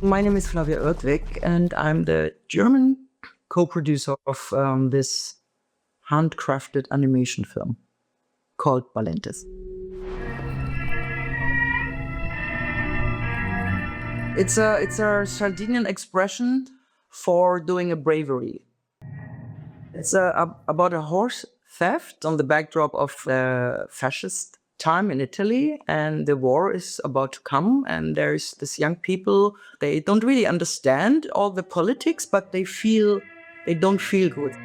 My name is Flavia Oertwig, and I'm the German co-producer of this handcrafted animation film called Balentes. It's a Sardinian expression for doing a bravery. It's about a horse theft on the backdrop of the fascist time in Italy, and the war is about to come, and there's this young people, they don't really understand all the politics, but they don't feel good.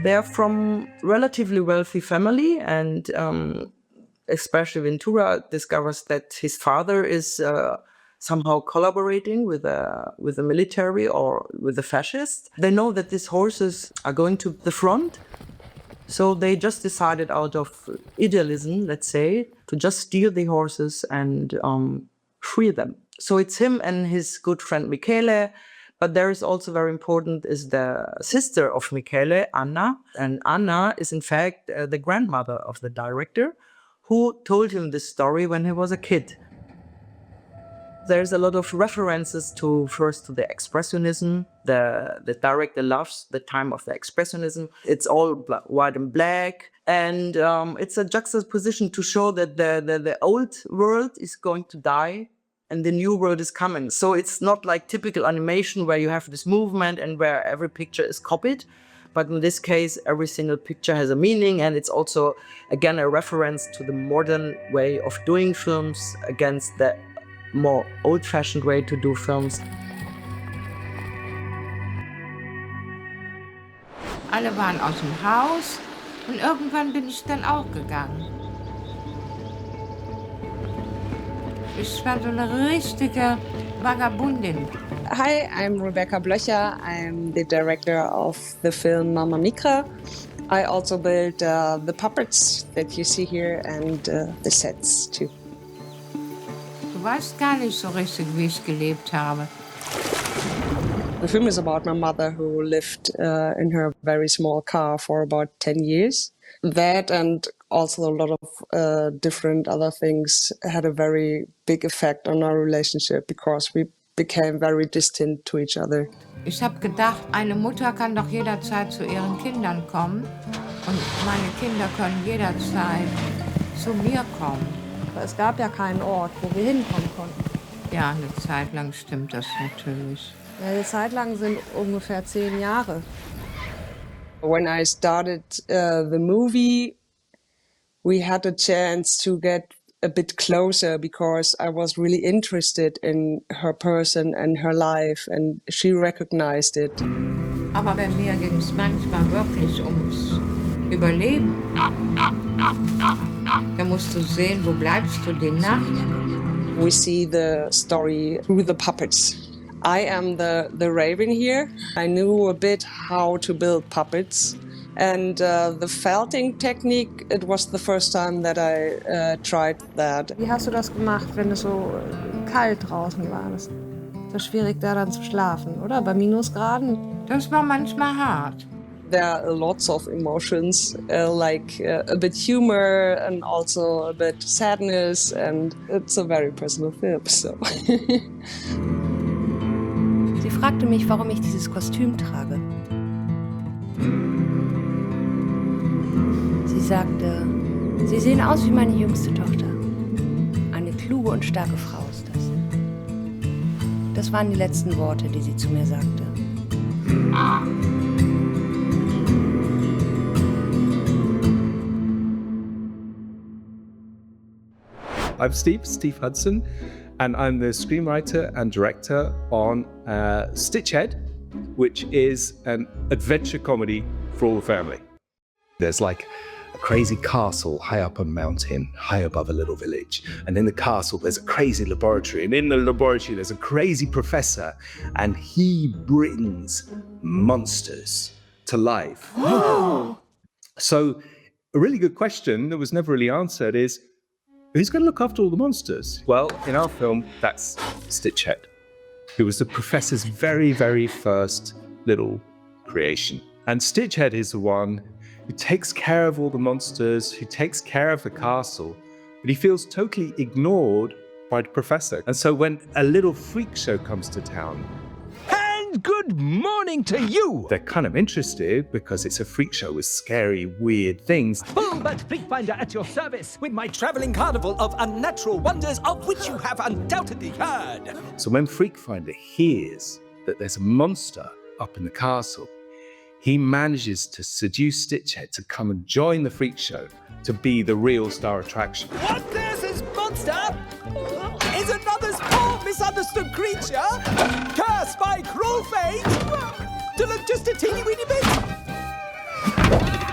They're from relatively wealthy family, and especially Ventura discovers that his father is somehow collaborating with the military or with the fascists. They know that these horses are going to the front, so they just decided out of idealism, let's say, to just steal the horses and free them. So it's him and his good friend Michele, but there is also very important is the sister of Michele, Anna. And Anna is in fact the grandmother of the director who told him this story when he was a kid. There's a lot of references to the Expressionism. The director loves the time of the Expressionism. It's all white and black. And it's a juxtaposition to show that the old world is going to die and the new world is coming. So it's not like typical animation where you have this movement and where every picture is copied. But in this case, every single picture has a meaning, and it's also, again, a reference to the modern way of doing films against the more old-fashioned way to do films. Alle waren aus dem Haus und irgendwann bin ich dann auch gegangen. Ich war so eine richtige Vagabundin. Hi, I'm Rebecca Blöcher. I'm the director of the film Micra. I also built the puppets that you see here and the sets too. Du weißt gar nicht so richtig, wie ich gelebt habe. The film is about my mother who lived in her very small car for about 10 years. That and also a lot of different other things had a very big effect on our relationship because we became very distant to each other. Ich habe gedacht, eine Mutter kann doch jederzeit zu ihren Kindern kommen und meine Kinder können jederzeit zu mir kommen. Es gab ja keinen Ort, wo wir hinkommen konnten. Ja, eine Zeit lang stimmt das natürlich. Ja, eine Zeit lang sind ungefähr 10 Jahre. When I started the movie, we had a chance to get a bit closer because I was really interested in her person and her life, and she recognized it. Aber bei mir ging es manchmal wirklich ums Überleben. Da musst du sehen, wo bleibst du die Nacht. We see the story through the puppets. I am the raven here. I knew a bit how to build puppets. And the felting technique, it was the first time that I tried that. Wie hast du das gemacht, wenn es so kalt draußen war? Das ist schwierig, da dann zu schlafen, oder? Bei Minusgraden? Das war manchmal hart. There are lots of emotions, like a bit humor and also a bit sadness, and it's a very personal film, so. Sie fragte mich, warum ich dieses Kostüm trage. Sie sagte, Sie sehen aus wie meine jüngste Tochter. Eine kluge und starke Frau ist das. Das waren die letzten Worte, die sie zu mir sagte. I'm Steve Hudson, and I'm the screenwriter and director on Stitchhead, which is an adventure comedy for all the family. There's like a crazy castle high up a mountain, high above a little village. And in the castle, there's a crazy laboratory. And in the laboratory, there's a crazy professor. And he brings monsters to life. So a really good question that was never really answered is, who's going to look after all the monsters? Well, in our film, that's Stitchhead, who was the professor's very, very first little creation. And Stitchhead is the one who takes care of all the monsters, who takes care of the castle, but he feels totally ignored by the professor. And so when a little freak show comes to town, And good morning to you! they're kind of interested because it's a freak show with scary, weird things. But Freak Finder at your service with my traveling carnival of unnatural wonders of which you have undoubtedly heard. So when Freak Finder hears that there's a monster up in the castle, he manages to seduce Stitchhead to come and join the freak show to be the real star attraction. What there's this monster is another small misunderstood creature cursed by cruel fate to look just a teeny weeny bit.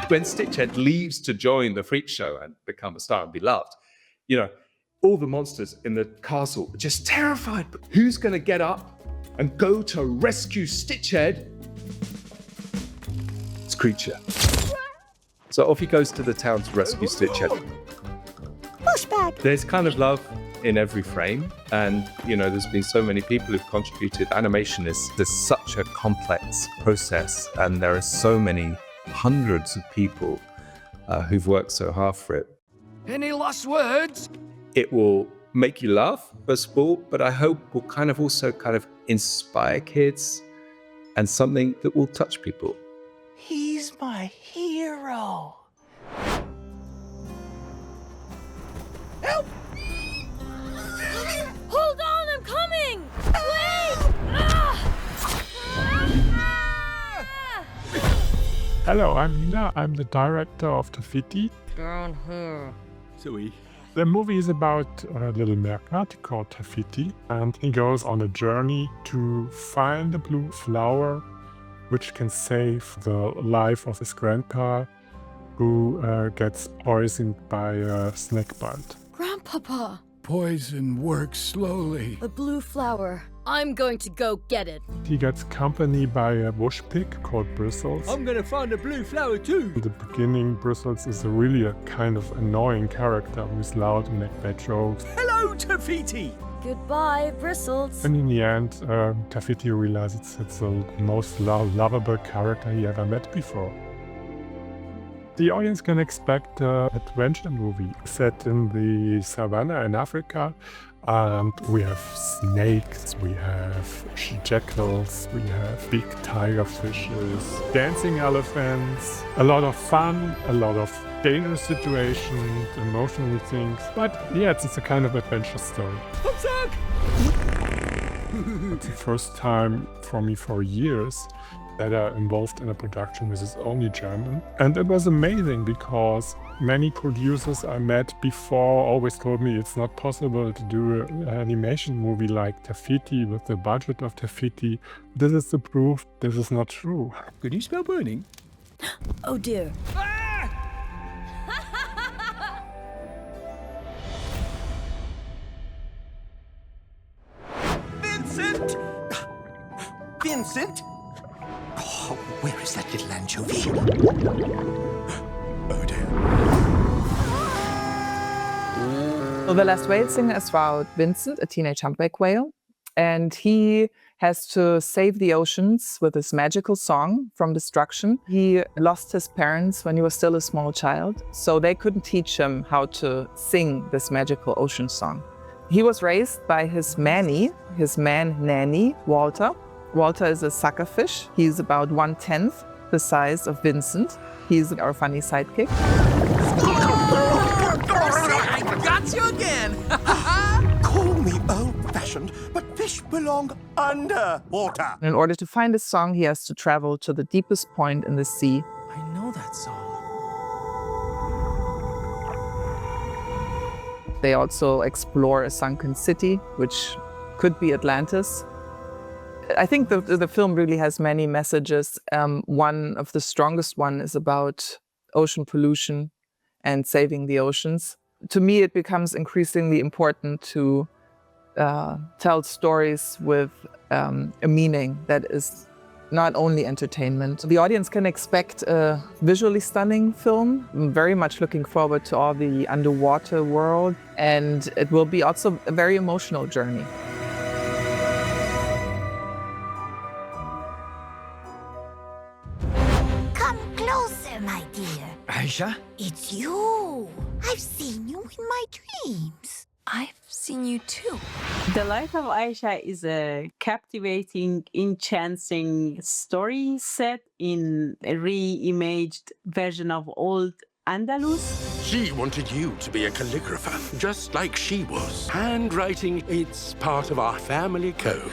When Stitchhead leaves to join the freak show and become a star and be loved, you know, all the monsters in the castle are just terrified. But who's going to get up and go to rescue Stitchhead? It's Creature. So off he goes to the town to rescue Stitchhead. Pushback. There's kind of love in every frame, and you know, there's been so many people who've contributed. Animation is such a complex process, and there are so many hundreds of people who've worked so hard for it. Any last words? It will make you laugh, first of all, but I hope will also inspire kids and something that will touch people. He's my hero. Help! Hold on, I'm coming! Wait! Hello, I'm Nina. I'm the director of Tafiti. Down here. Zoe. The movie is about a little mercati called Tafiti, and he goes on a journey to find a blue flower which can save the life of his grandpa, who gets poisoned by a snake bite. Grandpapa, Poison works slowly. a blue flower. I'm going to go get it. He gets company by a bush pig called Bristles. I'm gonna find a blue flower too. In the beginning, Bristles is really a kind of annoying character who's loud and make bad jokes. Hello, Tafiti. Goodbye, Bristles. And in the end, Tafiti realizes it's the most lovable character he ever met before. The audience can expect an adventure movie set in the savannah in Africa. And we have snakes, we have jackals, we have big tiger fishes, dancing elephants, a lot of fun, a lot of dangerous situations, emotional things. But yeah, it's a kind of adventure story. It's the first time for me for years that I involved in a production which is only German. And it was amazing because many producers I met before always told me it's not possible to do an animation movie like Tafiti with the budget of Tafiti. This is the proof this is not true. Can you spell burning? Oh dear. Vincent! Vincent? Oh, where is that little anchovy? Oh dear. So The Last Whale Singer is about Vincent, a teenage humpback whale, and he has to save the oceans with his magical song from destruction. He lost his parents when he was still a small child, so they couldn't teach him how to sing this magical ocean song. He was raised by his man nanny, Walter. Walter is a suckerfish. He's about 1/10 the size of Vincent. He's our funny sidekick. I got you again! Call me old-fashioned, but fish belong underwater. In order to find his song, he has to travel to the deepest point in the sea. I know that song. They also explore a sunken city, which could be Atlantis. I think the film really has many messages. One of the strongest one is about ocean pollution and saving the oceans. To me, it becomes increasingly important to tell stories with a meaning that is not only entertainment. The audience can expect a visually stunning film. I'm very much looking forward to all the underwater world, and it will be also a very emotional journey. Come closer, my dear. Aisha? It's you. I've seen you in my dreams. I've seen you too. The Light of Aisha is a captivating, enchanting story set in a re-imaged version of old Andalus. She wanted you to be a calligrapher, just like she was. Handwriting, it's part of our family code.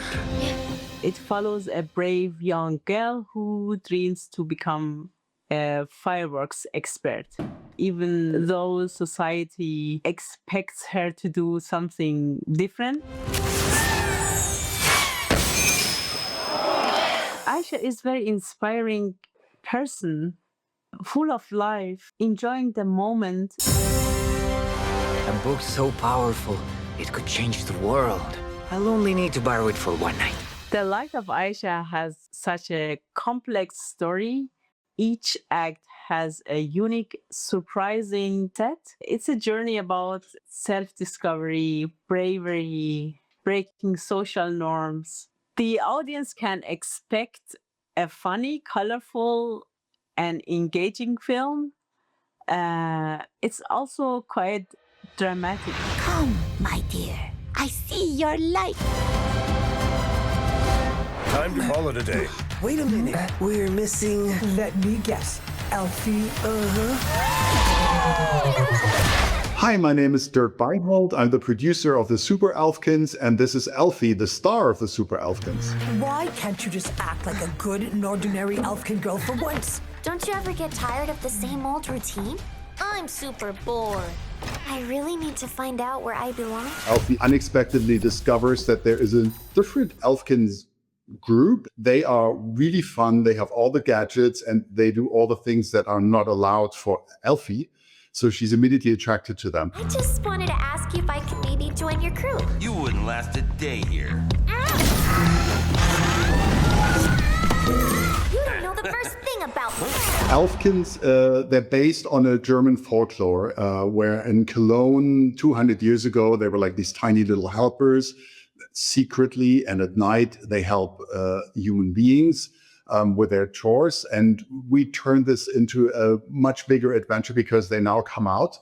It follows a brave young girl who dreams to become a fireworks expert, even though society expects her to do something different. Aisha is a very inspiring person, full of life, enjoying the moment. A book so powerful, it could change the world. I'll only need to borrow it for one night. The Light of Aisha has such a complex story. Each act has a unique, surprising set. It's a journey about self-discovery, bravery, breaking social norms. The audience can expect a funny, colorful, and engaging film. It's also quite dramatic. Come, my dear. I see your light. Time to call it a day. Wait a minute. We're missing... Let me guess. Elfie? Hi, my name is Dirk Beinhold. I'm the producer of the Super Elfkins, and this is Elfie, the star of the Super Elfkins. Why can't you just act like a good and ordinary Elfkin girl for once? Don't you ever get tired of the same old routine? I'm super bored. I really need to find out where I belong. Elfie unexpectedly discovers that there is a different Elfkins group. They are really fun. They have all the gadgets and they do all the things that are not allowed for Elfie. So she's immediately attracted to them. I just wanted to ask you if I could maybe join your crew. You wouldn't last a day here. You don't know the first thing about me. Elfkins, they're based on a German folklore where in Cologne 200 years ago, they were like these tiny little helpers. Secretly and at night, they help human beings with their chores. And we turned this into a much bigger adventure because they now come out.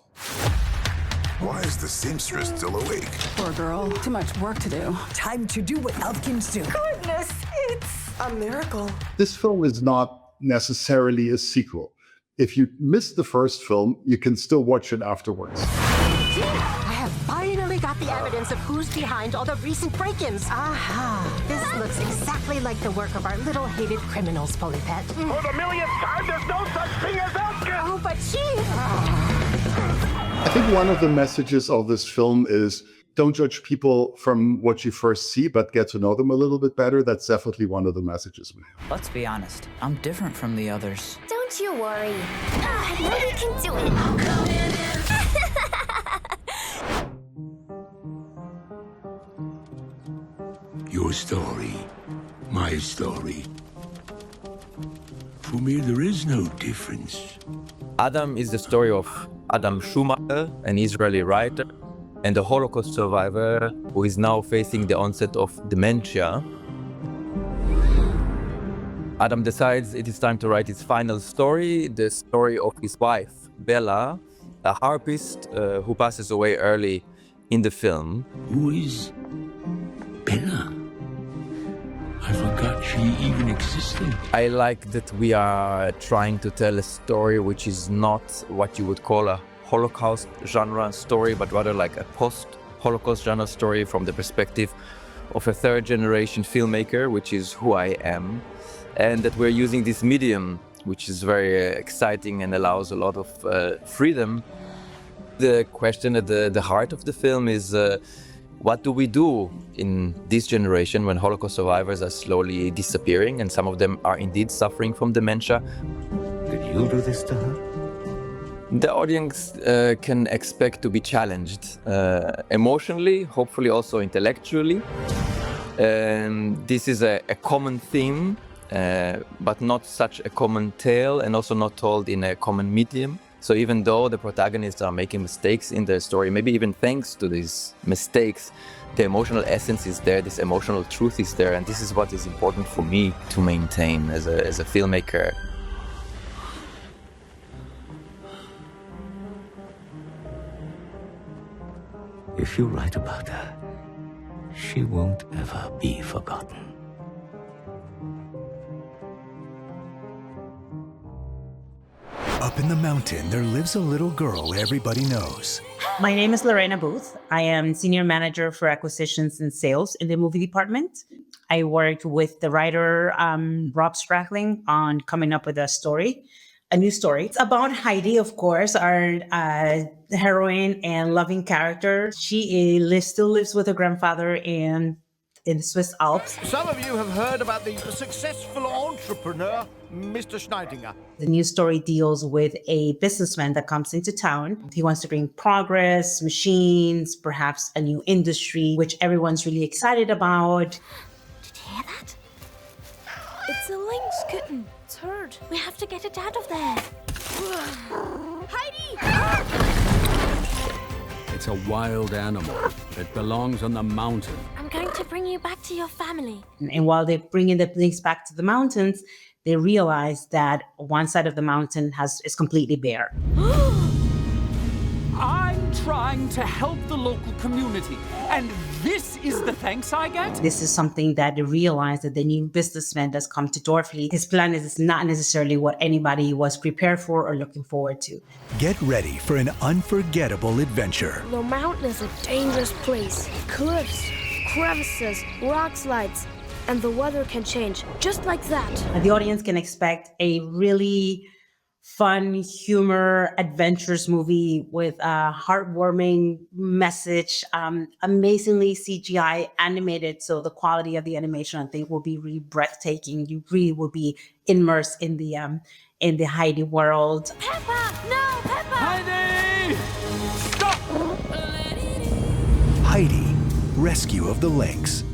Why is the seamstress still awake? Poor girl. Too much work to do. Time to do what Elfkins do. Goodness, it's a miracle. This film is not necessarily a sequel. If you missed the first film, you can still watch it afterwards. I have finally got the evidence of who's behind all the recent break-ins. Aha! This looks exactly like the work of our little hated criminals, Polly Pet. For the millionth time, there's no such thing as Elfkin! Oh, but she... I think one of the messages of this film is don't judge people from what you first see, but get to know them a little bit better. That's definitely one of the messages we have. Let's be honest, I'm different from the others. Don't you worry. I know we can do it. Your story, my story. For me, there is no difference. Adam is the story of Adam Schumacher, an Israeli writer, and a Holocaust survivor who is now facing the onset of dementia. Adam decides it is time to write his final story, the story of his wife, Bella, a harpist who passes away early in the film. Who is Bella? I forgot she even existed. I like that we are trying to tell a story which is not what you would call a Holocaust genre story, but rather like a post-Holocaust genre story from the perspective of a third-generation filmmaker, which is who I am, and that we're using this medium, which is very exciting and allows a lot of freedom. The question at the heart of the film is what do we do in this generation when Holocaust survivors are slowly disappearing and some of them are indeed suffering from dementia? Did you do this to her? The audience can expect to be challenged emotionally, hopefully also intellectually. This is a common theme, but not such a common tale and also not told in a common medium. So even though the protagonists are making mistakes in their story, maybe even thanks to these mistakes, the emotional essence is there, this emotional truth is there, and this is what is important for me to maintain as a filmmaker. The If you're right about her, she won't ever be forgotten. Up in the mountain, there lives a little girl everybody knows. My name is Lorena Booth. I am Senior Manager for Acquisitions and Sales in the movie department. I worked with the writer Rob Strackling on coming up with a new story. It's about Heidi, of course, our heroine and loving character. She still lives with her grandfather in the Swiss Alps. Some of you have heard about the successful entrepreneur, Mr. Schneidinger. The news story deals with a businessman that comes into town. He wants to bring progress, machines, perhaps a new industry, which everyone's really excited about. Did you hear that? It's a lynx kitten. It's hurt. We have to get it out of there. Heidi! It's a wild animal. It belongs on the mountain. I'm going to bring you back to your family. And while they're bringing the lynx back to the mountains, they realize that one side of the mountain is completely bare. I'm trying to help the local community, and this is the thanks I get? This is something that they realize that the new businessman that's come to Dorfleet, his plan is not necessarily what anybody was prepared for or looking forward to. Get ready for an unforgettable adventure. The mountain is a dangerous place. Cliffs, crevices, rock slides, and the weather can change just like that. The audience can expect a really fun, humor, adventures movie with a heartwarming message, amazingly CGI animated. So the quality of the animation, I think, will be really breathtaking. You really will be immersed in the Heidi world. Peppa! No, Peppa! Heidi! Stop! Heidi, Rescue of the Lynx.